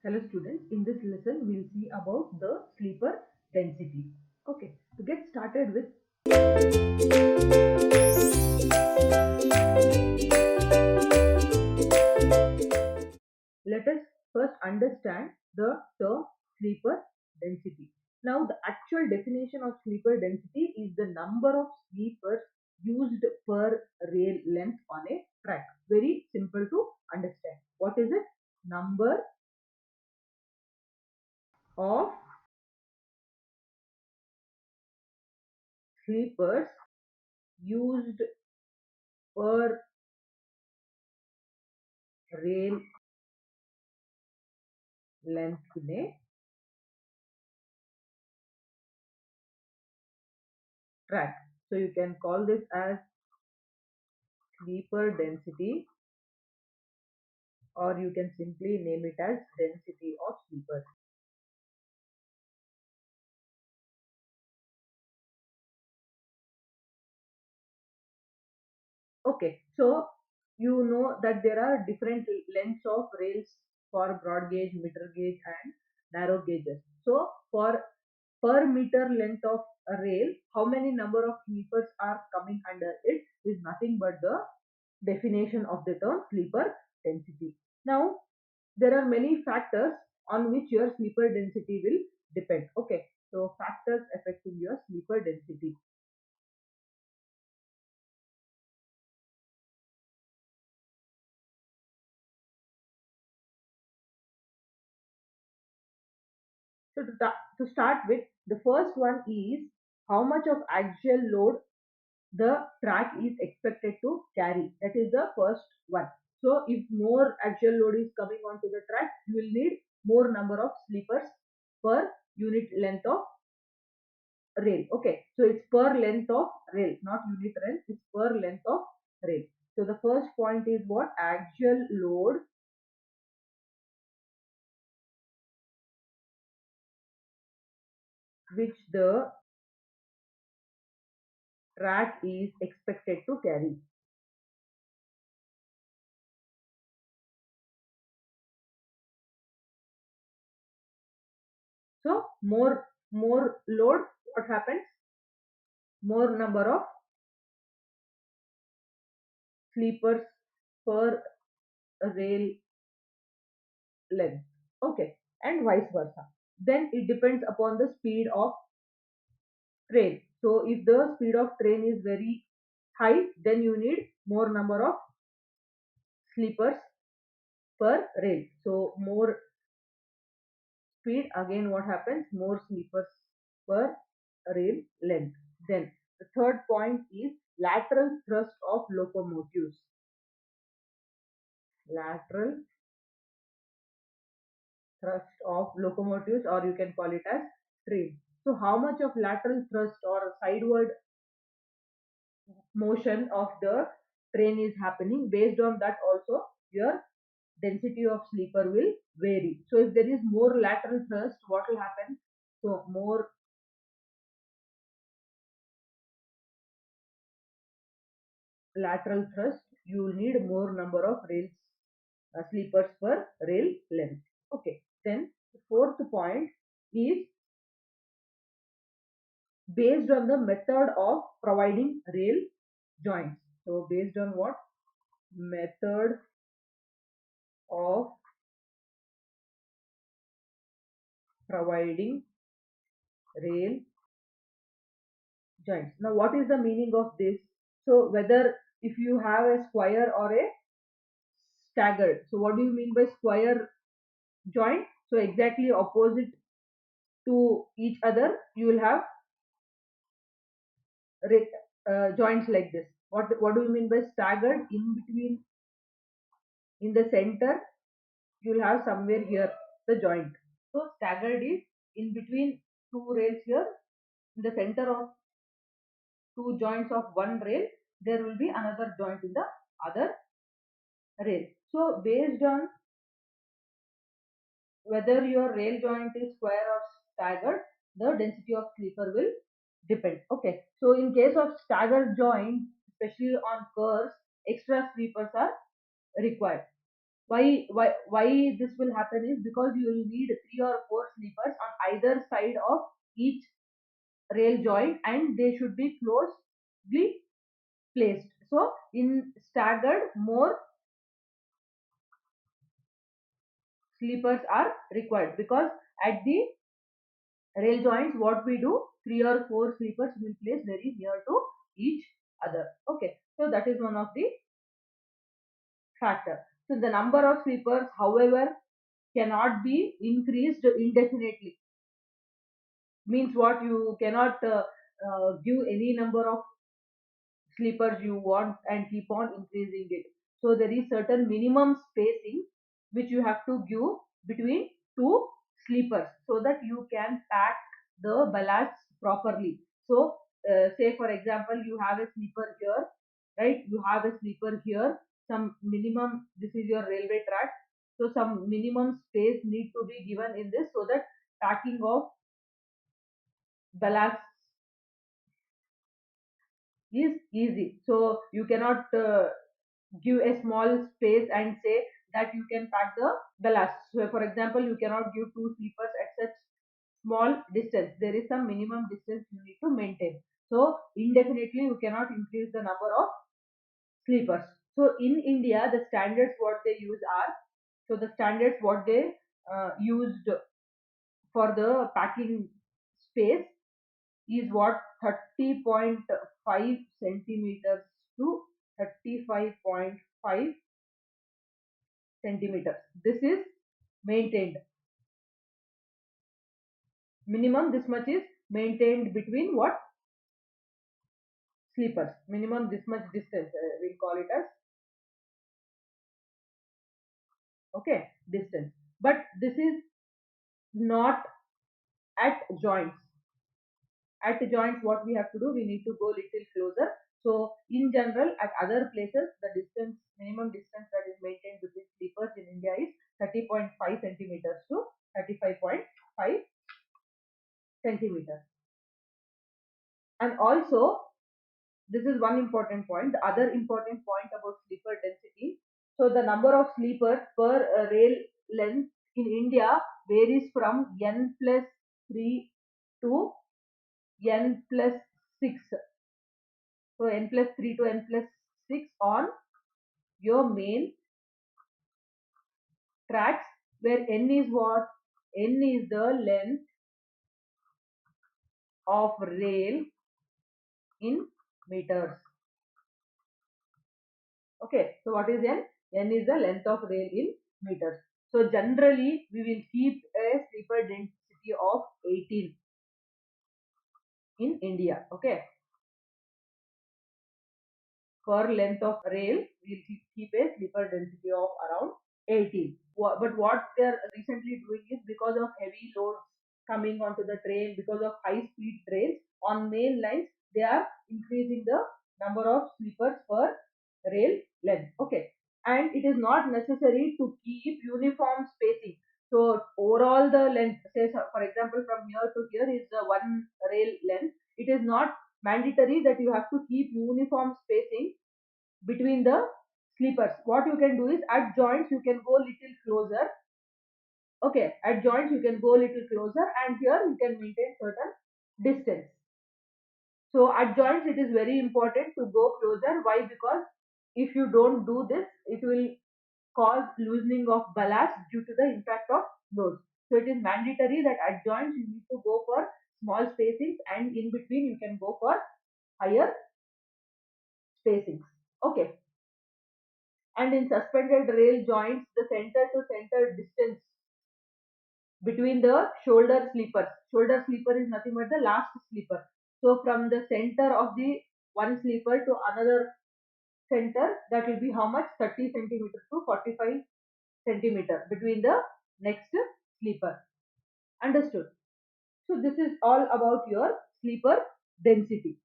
Hello students, in this lesson we will see about the sleeper density. Okay, to get started with, let us first understand the term sleeper density. Now the actual definition of sleeper density is the number of sleepers used per rail length on a track. Very simple to understand. What is it? Number of sleepers used per rail length in a track. So you can call this as sleeper density, or you can simply name it as density of sleepers. Okay, so you know that there are different lengths of rails for broad gauge, meter gauge and narrow gauges. So for per meter length of a rail, how many number of sleepers are coming under it is nothing but the definition of the term sleeper density. Now there are many factors on which your sleeper density will depend. Okay, so factors affecting your sleeper density. So to start with, the first one is how much of axial load the track is expected to carry. That is the first one. So if more axial load is coming onto the track, you will need more number of sleepers per unit length of rail. Okay, so it's per length of rail, not unit length, it's per length of rail. So the first point is what? Axial load which the track is expected to carry. So more load, what happens? More number of sleepers per rail length. Okay, and vice versa. Then it depends upon the speed of train. So if the speed of train is very high, then you need more number of sleepers per rail. So more speed, again what happens? More sleepers per rail length. Then the third point is lateral thrust of locomotives. Lateral thrust of locomotives, or you can call it as train. So how much of lateral thrust or sideward motion of the train is happening, based on that also your density of sleeper will vary. So if there is more lateral thrust, what will happen? So more lateral thrust, you will need more number of rails sleepers per rail length. Okay, then the fourth point is based on the method of providing rail joints. So based on what? Method of providing rail joints. Now what is the meaning of this? So whether if you have a square or a staggered. So what do you mean by square joint? So exactly opposite to each other, you will have joints like this. What do you mean by staggered? In between, in the center, you will have somewhere here the joint. So staggered is in between two rails here, in the center of two joints of one rail, there will be another joint in the other rail. So based on whether your rail joint is square or staggered, the density of sleeper will depend. Okay, so in case of staggered joint, especially on curves, extra sleepers are required. Why this will happen is because you will need 3 or 4 sleepers on either side of each rail joint, and they should be closely placed. So in staggered, more sleepers are required, because at the rail joints what we do, 3 or 4 sleepers will place very near to each other. Okay, so that is one of the factor. So the number of sleepers, however, cannot be increased indefinitely. Means what, you cannot give any number of sleepers you want and keep on increasing it. So there is certain minimum spacing which you have to give between two sleepers, so that you can pack the ballast properly. So say for example, you have a sleeper here, right? You have a sleeper here, some minimum, this is your railway track. So some minimum space need to be given in this, so that packing of ballast is easy. So you cannot give a small space and say that you can pack the ballast. So for example, you cannot give two sleepers at such small distance. There is some minimum distance you need to maintain. So indefinitely you cannot increase the number of sleepers. So in India, the standards what they use are, so the standards what they used for the packing space is what, 30.5 centimeters to 35.5 centimeters. This is maintained. Minimum this much is maintained between what, sleepers. Minimum this much distance, we'll call it as, okay, distance. But this is not at joints. At joints, what we have to do, we need to go little closer. So in general, at other places, the distance, minimum distance that is maintained between sleepers in India is 30.5 centimeters to 35.5 centimeters. And also, this is one important point. The other important point about sleeper density. So the number of sleepers per rail length in India varies from n plus 3 to n plus 6. So n plus 3 to n plus 6 on your main tracks, where n is what? N is the length of rail in meters. Okay, so what is n? N is the length of rail in meters. So generally we will keep a sleeper density of 18 in India. Okay, per length of rail we will keep a sleeper density of around 18. But what they are recently doing is, because of heavy loads coming onto the train, because of high speed trains on main lines, they are increasing the number of sleepers per rail length. Okay, and it is not necessary to keep uniform spacing. So overall the length, say for example from here to here is the one rail length. It is not mandatory that you have to keep uniform spacing between the sleepers. What you can do is, at joints you can go little closer. Okay, at joints you can go little closer, and here you can maintain certain distance. So at joints it is very important to go closer. Why? Because if you don't do this, it will cause loosening of ballast due to the impact of loads. So it is mandatory that at joints you need to go for small spacings, and in between you can go for higher spacings. Okay. And in suspended rail joints, the center to center distance between the shoulder sleepers. Shoulder sleeper is nothing but the last sleeper. So from the center of the one sleeper to another center, that will be how much? 30 centimeter to 45 centimeter between the next sleeper. Understood? So this is all about your sleeper density.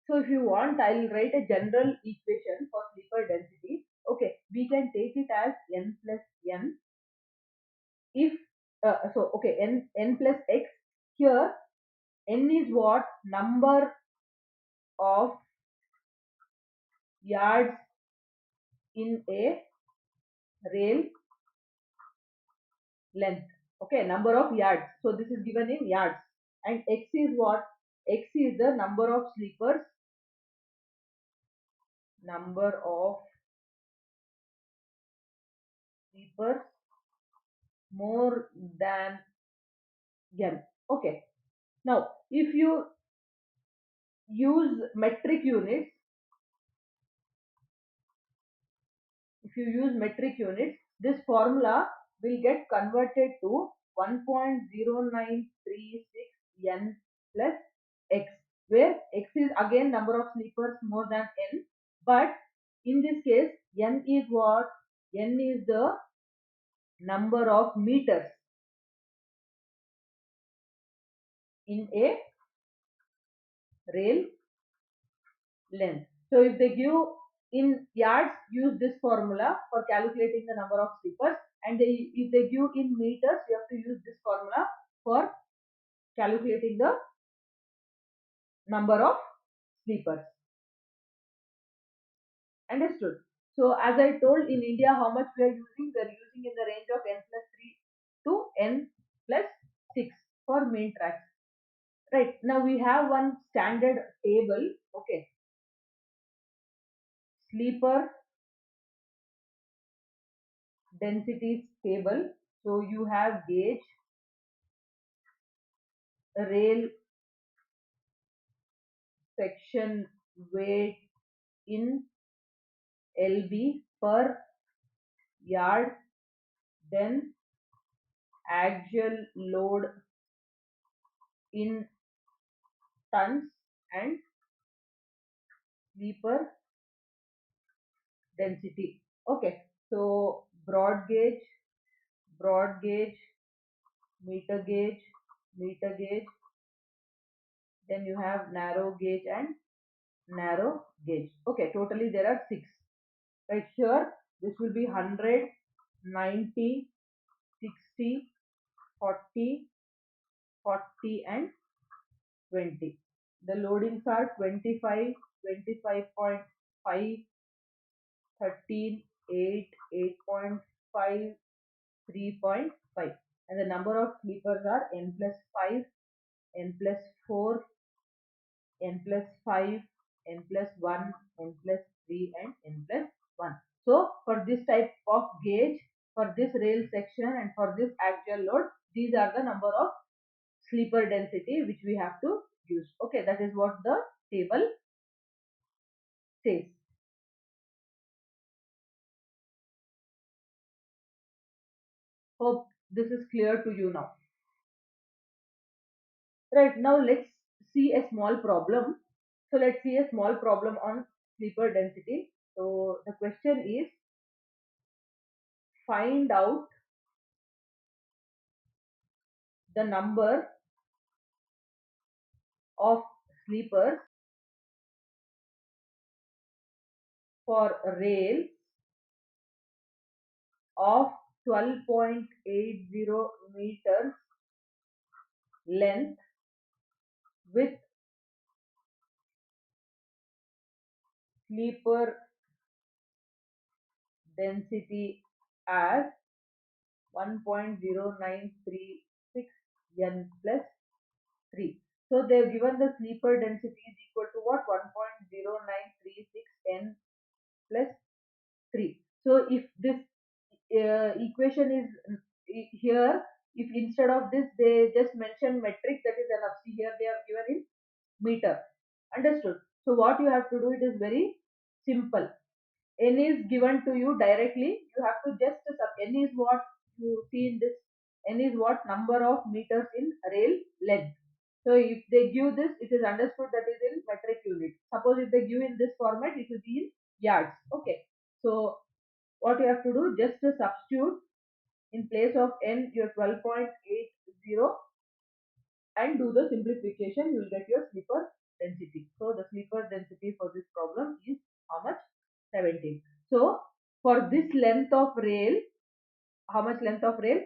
So if you want, I'll write a general equation for sleeper density. Okay, we can take it as n plus n. If okay, n plus x. Here n is what? Number of yards in a rail length. Okay, number of yards. So this is given in yards. And X is what? X is the number of sleepers, number of sleepers more than n. Okay. Now, if you use metric units, this formula will get converted to 1.0936 n plus x, where x is again number of sleepers more than n, but in this case n is what? N is the number of meters in a rail length. So if they give in yards, use this formula for calculating the number of sleepers, and if they give in meters, you have to use this formula for calculating the number of sleepers. Understood? So as I told, in India, how much we are using? We are using in the range of n plus 3 to n plus 6 for main tracks. Right, now we have one standard table. Okay, sleeper densities table. So you have gauge, rail section weight in lb per yard, then axial load in tons, and sleeper density. Okay, so broad gauge, meter gauge, then you have narrow gauge and narrow gauge. Okay, totally there are 6. Right here, this will be 100, 90, 60, 40, 40 and 20. The loadings are 25, 25.5, 13, 8, 8.5, 3.5. And the number of sleepers are n plus 5, n plus 4, n plus 5, n plus 1, n plus 3 and n plus 1. So for this type of gauge, for this rail section and for this axial load, these are the number of sleeper density which we have to use. Okay, that is what the table says. Hope this is clear to you now. Right, now let's see a small problem. So let's see a small problem on sleeper density. So the question is, find out the number of sleepers for rails of 12.80 meters length with sleeper density as 1.0936 n plus 3. So they have given the sleeper density is equal to what? 1.0936 n plus 3. So if this equation is here, if instead of this they just mention metric, that is enough. See here they have given in meter. Understood? So what you have to do, it is very simple. N is given to you directly. You have to just n is what you see in this. N is what? Number of meters in rail length. So if they give this, it is understood that is in metric unit. Suppose if they give in this format, it will be in yards. Okay. So what you have to do, just to substitute in place of n your 12.80 and do the simplification, you will get your sleeper density. So the sleeper density for this problem is how much? 17. So for this length of rail, how much length of rail?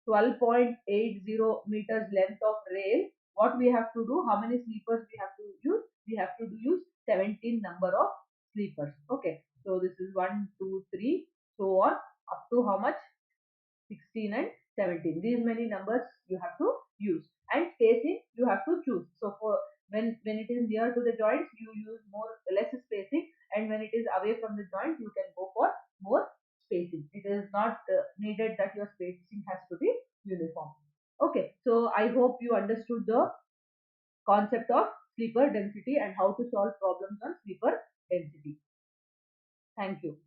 12.80 meters length of rail. What we have to do? How many sleepers we have to use? We have to use 17 number of sleepers. Okay. So this is 1, 2, 3, so on up to how much? 16 and 17. These many numbers you have to use, and spacing you have to choose. So for when it is near to the joints, you use more less spacing, and when it is away from the joint, you can go for more spacing. It is not needed that your spacing has to be uniform. Okay, so I hope you understood the concept of sleeper density and how to solve problems on sleeper density. Thank you.